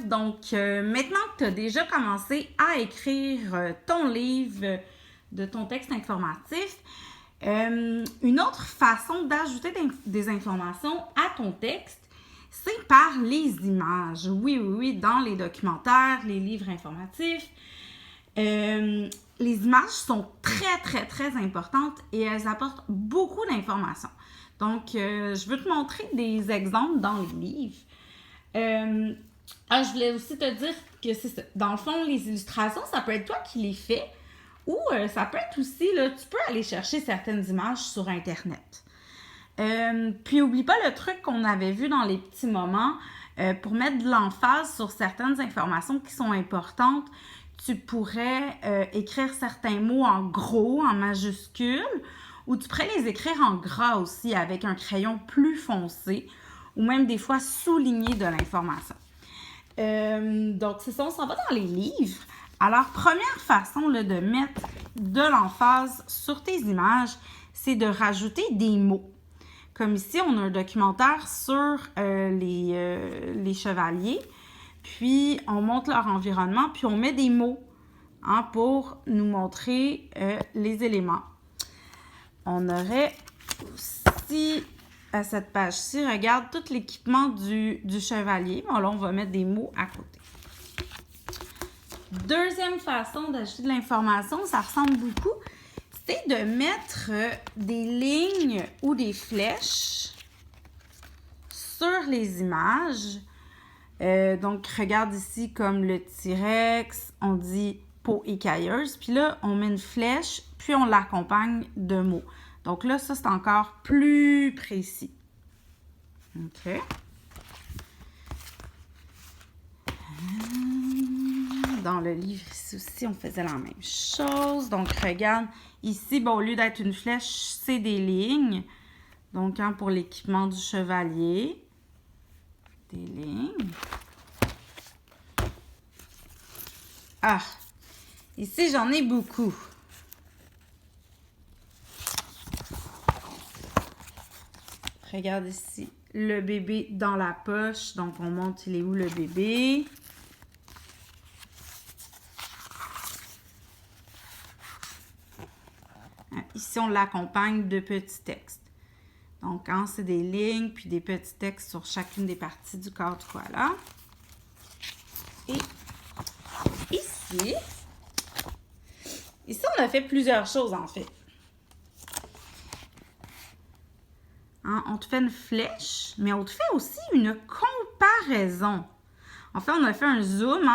Donc, maintenant que tu as déjà commencé à écrire ton livre de ton texte informatif, une autre façon d'ajouter des informations à ton texte, c'est par les images. Oui, dans les documentaires, les livres informatifs, les images sont très importantes et elles apportent beaucoup d'informations. Donc, je veux te montrer des exemples dans les livres. Je voulais aussi te dire que c'est ça. Dans le fond, les illustrations, ça peut être toi qui les fais ou ça peut être aussi, là, tu peux aller chercher certaines images sur Internet. Puis, oublie pas le truc qu'on avait vu dans les petits moments pour mettre de l'emphase sur certaines informations qui sont importantes. Tu pourrais écrire certains mots en gros, en majuscules, ou tu pourrais les écrire en gras aussi avec un crayon plus foncé, ou même des fois souligner de l'information. Donc, c'est ça, on s'en va dans les livres. Alors, première façon là, de mettre de l'emphase sur tes images, c'est de rajouter des mots. Comme ici, on a un documentaire sur les chevaliers. Puis, on montre leur environnement, puis on met des mots pour nous montrer les éléments. On aurait aussi, à cette page-ci, regarde tout l'équipement du chevalier. Bon, là, on va mettre des mots à côté. Deuxième façon d'ajouter de l'information, ça ressemble beaucoup, c'est de mettre des lignes ou des flèches sur les images. Donc, regarde ici comme le T-Rex, on dit peau écailleuse. Puis là, on met une flèche, puis on l'accompagne de mots. Donc là, ça, c'est encore plus précis. OK. Dans le livre ici aussi, on faisait la même chose. Donc, regarde, ici, bon, au lieu d'être une flèche, c'est des lignes. Donc, pour l'équipement du chevalier. Des lignes. Ici, j'en ai beaucoup. Regarde ici, le bébé dans la poche. Donc, on montre, il est où le bébé? Ici, on l'accompagne de petits textes. Donc, c'est des lignes, puis des petits textes sur chacune des parties du corps du koala. Et ici, on a fait plusieurs choses, en fait. On te fait une flèche, mais on te fait aussi une comparaison. En fait, on a fait un zoom,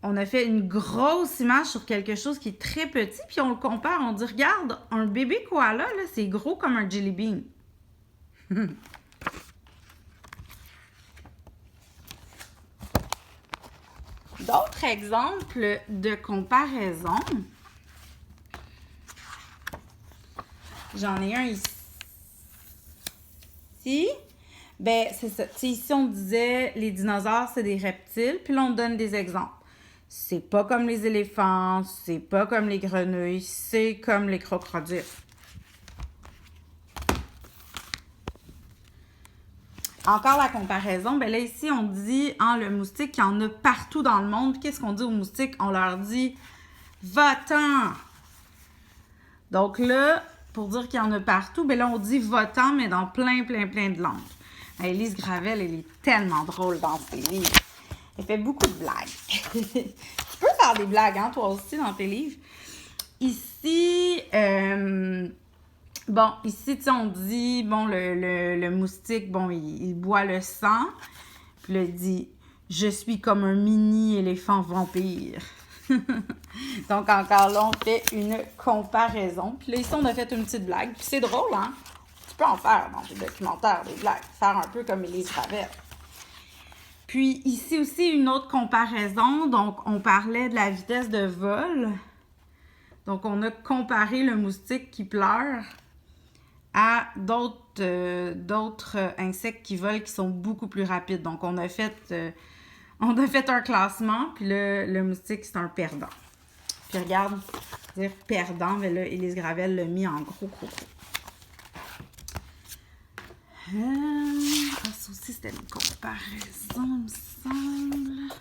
on a fait une grosse image sur quelque chose qui est très petit, puis on le compare, on dit, regarde, un bébé koala, là, c'est gros comme un jelly bean. D'autres exemples de comparaison. J'en ai un ici. Ben, c'est ça. Tu sais, ici, on disait les dinosaures, c'est des reptiles. Puis là, on donne des exemples. C'est pas comme les éléphants, c'est pas comme les grenouilles, c'est comme les crocodiles. Encore la comparaison, ben là ici on dit le moustique, il y en a partout dans le monde. Qu'est-ce qu'on dit aux moustiques? On leur dit va-t'en. Donc là, pour dire qu'il y en a partout, ben là on dit va-t'en, mais dans plein de langues. Élise Gravel, elle est tellement drôle dans ses livres. Elle fait beaucoup de blagues. Tu peux faire des blagues, toi aussi, dans tes livres. Ici, ici, tu sais, on dit, le moustique, il boit le sang. Puis là, il dit, je suis comme un mini éléphant vampire. Donc, encore là, on fait une comparaison. Puis là, ici, on a fait une petite blague. Puis c'est drôle, hein? Tu peux en faire dans tes documentaires, des blagues. Faire un peu comme Élise Gravel. Puis ici aussi, une autre comparaison. Donc, on parlait de la vitesse de vol. Donc, on a comparé le moustique qui pleure à d'autres insectes qui volent qui sont beaucoup plus rapides. Donc, on a fait un classement, puis le moustique, c'est un perdant. Puis regarde, dire perdant, mais là, Élise Gravel l'a mis en gros. Ça aussi, c'était une comparaison. comparaison, il me semble.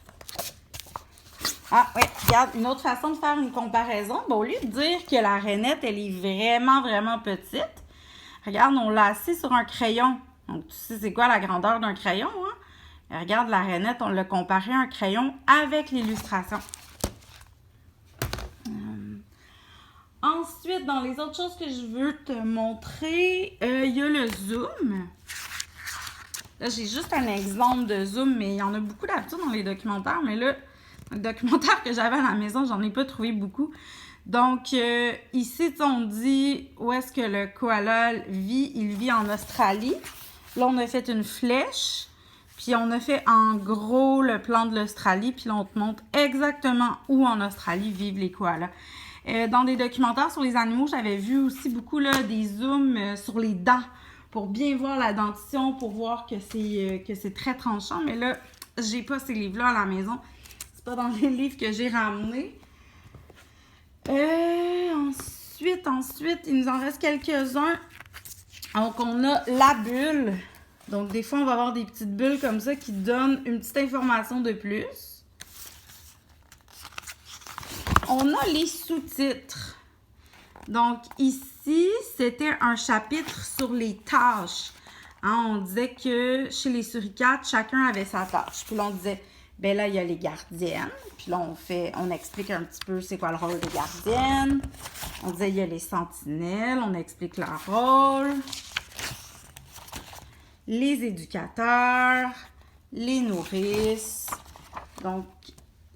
Ah oui, regarde, une autre façon de faire une comparaison, ben, au lieu de dire que la rainette, elle est vraiment, vraiment petite, regarde, on l'a assis sur un crayon. Donc, tu sais c'est quoi la grandeur d'un crayon, hein? Et regarde, la rainette, on l'a comparé à un crayon avec l'illustration. Ensuite, dans les autres choses que je veux te montrer, il y a le zoom. Là, j'ai juste un exemple de zoom, mais il y en a beaucoup d'habitude dans les documentaires. Mais là, le documentaire que j'avais à la maison, j'en ai pas trouvé beaucoup. Donc, ici, on dit où est-ce que le koala vit. Il vit en Australie. Là, on a fait une flèche. Puis, on a fait en gros le plan de l'Australie. Puis là, on te montre exactement où en Australie vivent les koalas. Dans des documentaires sur les animaux, j'avais vu aussi beaucoup là, des zooms sur les dents pour bien voir la dentition, pour voir que c'est très tranchant. Mais là, j'ai pas ces livres-là à la maison. C'est pas dans les livres que j'ai ramenés. Ensuite, il nous en reste quelques-uns. Donc, on a la bulle. Donc, des fois, on va avoir des petites bulles comme ça qui donnent une petite information de plus. On a les sous-titres. Donc, ici, c'était un chapitre sur les tâches. Hein, on disait que chez les suricates, chacun avait sa tâche. Puis là, on disait, ben là, il y a les gardiennes. Puis là, on explique un petit peu c'est quoi le rôle des gardiennes. On disait, il y a les sentinelles. On explique leur rôle. Les éducateurs. Les nourrices. Donc,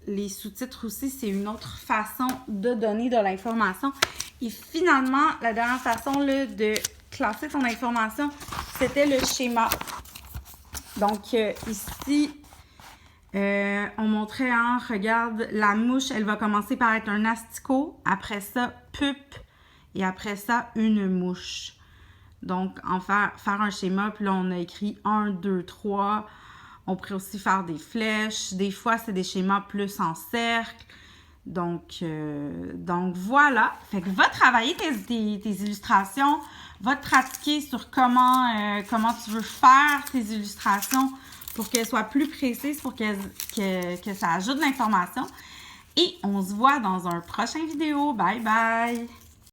les sous-titres aussi, c'est une autre façon de donner de l'information. Et finalement, la dernière façon là, de classer ton information, c'était le schéma. Donc, ici, on montrait, hein, regarde, la mouche, elle va commencer par être un asticot, après ça, pupe, et après ça, une mouche. Donc, faire un schéma, puis là, on a écrit 1, 2, 3. On pourrait aussi faire des flèches. Des fois, c'est des schémas plus en cercle. Donc voilà. Fait que va travailler tes illustrations. Va te pratiquer sur comment tu veux faire tes illustrations pour qu'elles soient plus précises, pour que ça ajoute de l'information. Et on se voit dans un prochain vidéo. Bye bye!